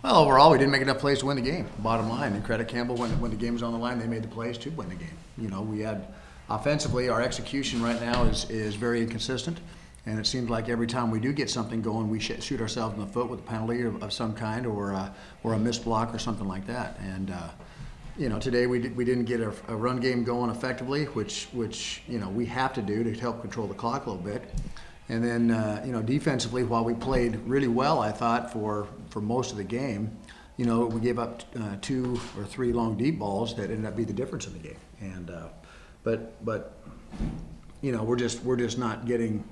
Well, overall, we didn't make enough plays to win the game. Bottom line, and credit Campbell when the game was on the line, they made the plays to win the game. You know, we had offensively, our execution right now is very inconsistent, and it seems like every time we do get something going, we shoot ourselves in the foot with a penalty of some kind or a missed block or something like that. And you know, today we didn't get a run game going effectively, which you know we have to do to help control the clock a little bit. And then, you know, defensively, while we played really well, I thought for most of the game, you know, we gave up 2 or 3 long deep balls that ended up being the difference in the game. And but you know, we're just not getting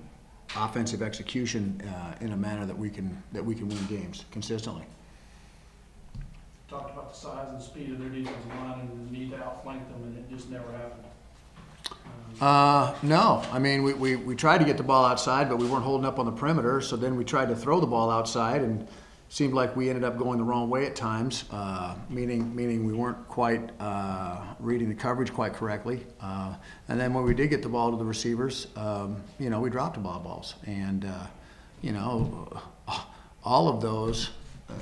offensive execution in a manner that we can win games consistently. Talked about the size and speed of their defensive line and the need to outflank them, and it just never happened. No, I mean we tried to get the ball outside, but we weren't holding up on the perimeter. So then we tried to throw the ball outside, and it seemed like we ended up going the wrong way at times. Meaning we weren't quite reading the coverage quite correctly. And then when we did get the ball to the receivers, you know, we dropped a lot of balls, and you know, all of those.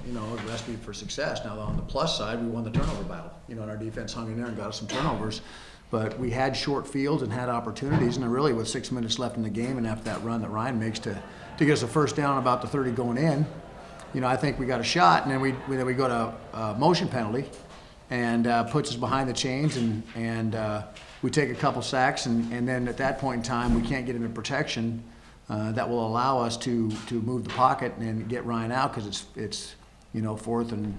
You know, a recipe for success. Now on the plus side, we won the turnover battle. You know, and our defense hung in there and got us some turnovers. But we had short fields and had opportunities, and really with 6 minutes left in the game and after that run that Ryan makes to get us a first down about the 30 going in, you know, I think we got a shot, and then we go to a motion penalty and puts us behind the chains, and we take a couple sacks, and then at that point in time we can't get into protection that will allow us to move the pocket and get Ryan out because it's you know 4th and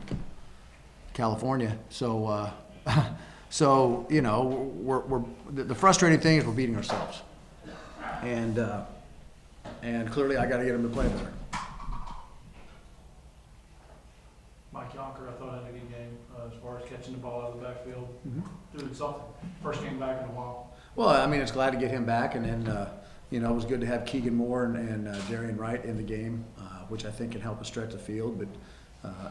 California, so. So you know, the frustrating thing is we're beating ourselves, and clearly I got to get him to play better. Mike Yonker, I thought had a good game as far as catching the ball out of the backfield, doing something. First game back in a while. Well, I mean, it's glad to get him back, and then you know, it was good to have Keegan Moore and Darian Wright in the game, which I think can help us stretch the field. But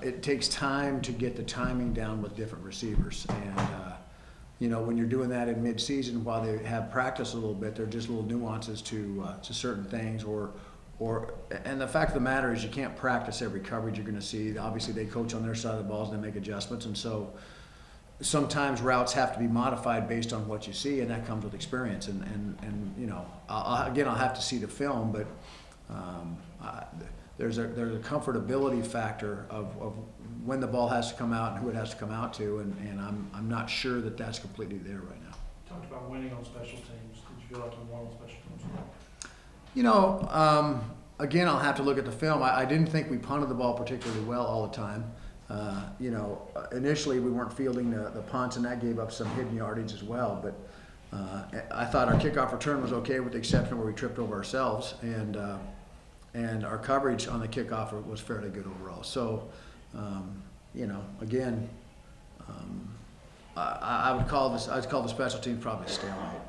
it takes time to get the timing down with different receivers, and you know, when you're doing that in mid-season, while they have practiced a little bit, there are just little nuances to certain things. And the fact of the matter is, you can't practice every coverage you're going to see. Obviously, they coach on their side of the balls and they make adjustments, and so sometimes routes have to be modified based on what you see, and that comes with experience. And you know, I'll have to see the film, but there's a comfortability factor of when the ball has to come out and who it has to come out to, and I'm not sure that that's completely there right now. You talked about winning on special teams. Did you feel like you won on special teams? You know, again, I'll have to look at the film. I didn't think we punted the ball particularly well all the time. You know, initially we weren't fielding the punts, and that gave up some hidden yardage as well. But I thought our kickoff return was okay, with the exception where we tripped over ourselves, and our coverage on the kickoff was fairly good overall. So, you know, again, I'd call the special teams probably a stalemate.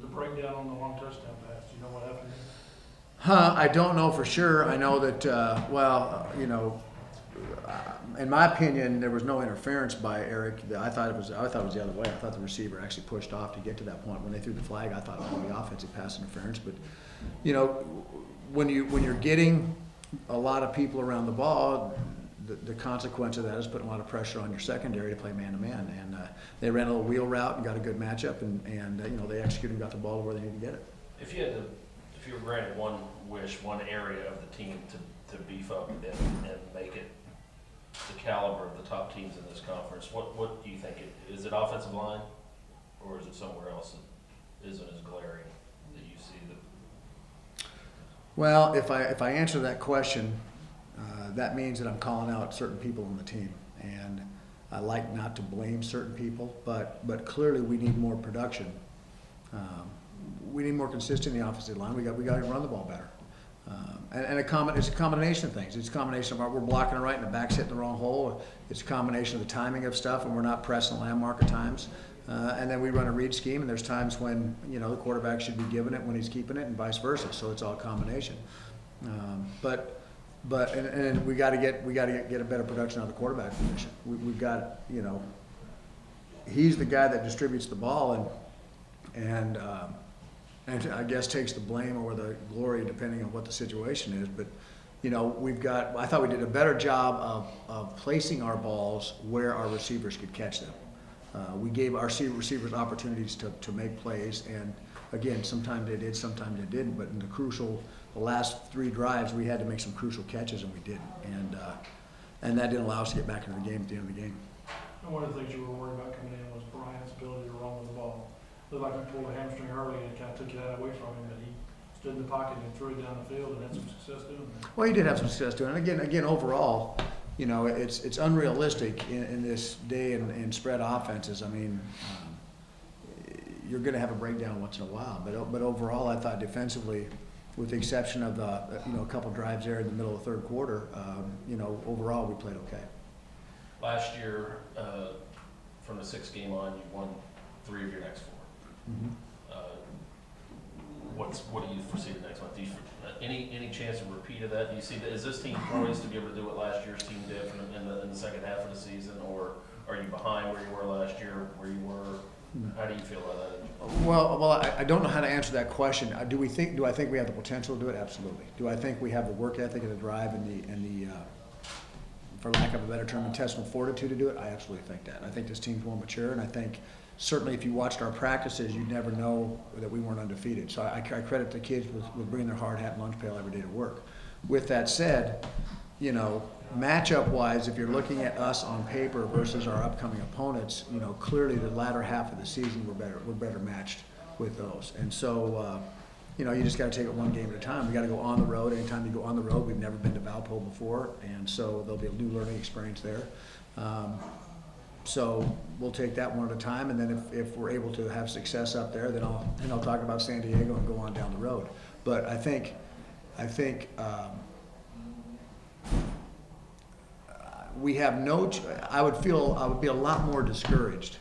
The breakdown on the long touchdown pass. Do you know what happened? I don't know for sure. I know that you know, in my opinion, there was no interference by Eric. I thought it was the other way. I thought the receiver actually pushed off to get to that point. When they threw the flag, I thought it was the offensive pass interference. But you know, when you're getting a lot of people around the ball, the consequence of that is putting a lot of pressure on your secondary to play man-to-man. And they ran a little wheel route and got a good matchup, and you know, they executed and got the ball where they needed to get it. If you were granted one wish, one area of the team to beef up and make it the caliber of the top teams in this conference, what do you think? Is it offensive line, or is it somewhere else that isn't as glaring that you see that? Well, if I answer that question, that means that I'm calling out certain people on the team, and I like not to blame certain people, but clearly we need more production. We need more consistency in the offensive line. We got to run the ball better, and it's a combination of things. It's a combination of we're blocking it right and the back's hitting the wrong hole. It's a combination of the timing of stuff, and we're not pressing landmark at times. And then we run a read scheme, and there's times when you know the quarterback should be giving it when he's keeping it, and vice versa. So it's all a combination. But we got to get a better production out of the quarterback position. We've got, you know, he's the guy that distributes the ball and I guess takes the blame or the glory depending on what the situation is. But you know, I thought we did a better job of placing our balls where our receivers could catch them. We gave our receivers opportunities to make plays, and again, sometimes they did, sometimes they didn't, but in the last 3 drives, we had to make some crucial catches, and we didn't. And that didn't allow us to get back into the game at the end of the game. And one of the things you were worried about coming in was Bryant's ability to run with the ball. Looked like he pulled a hamstring early and it kind of took that away from him, but he stood in the pocket and threw it down the field and had some success doing that. Well, he did have some success doing it. Again, overall, you know, it's unrealistic in this day in spread offenses. I mean, you're going to have a breakdown once in a while, but overall, I thought defensively, with the exception of a couple drives there in the middle of the third quarter, overall we played okay. Last year, from the 6th game on, you won 3 of your next 4. Mm-hmm. What do you foresee the next one? Do you, any chance of repeat of that? Do you see that? Is this team poised to be able to do what last year's team did in the second half of the season, or are you behind where you were last year? Where you were? How do you feel about that? Well, I don't know how to answer that question. Do I think we have the potential to do it? Absolutely. Do I think we have the work ethic and the drive and the for lack of a better term, intestinal fortitude to do it? I absolutely think that. I think this team's more mature, and I think certainly if you watched our practices, you'd never know that we weren't undefeated. So I credit the kids with bringing their hard hat and lunch pail every day to work. With that said, you know, matchup-wise, if you're looking at us on paper versus our upcoming opponents, you know, clearly the latter half of the season we're better matched with those. And so, you know, you just got to take it one game at a time. We got to go on the road. Anytime you go on the road, we've never been to Valpo before, and so there'll be a new learning experience there. So we'll take that one at a time, and then if we're able to have success up there, then I'll talk about San Diego and go on down the road. But I think we have I would be a lot more discouraged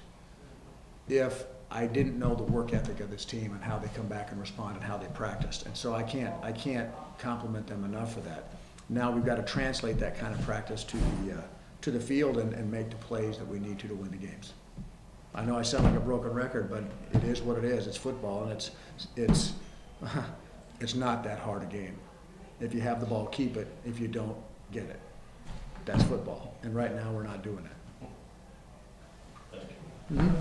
if I didn't know the work ethic of this team and how they come back and respond and how they practiced. And so I can't compliment them enough for that. Now we've got to translate that kind of practice to the field and make the plays that we need to win the games. I know I sound like a broken record, but it is what it is. It's football, and it's not that hard a game. If you have the ball, keep it. If you don't, get it. That's football, and right now we're not doing it. Thank you. Mm-hmm.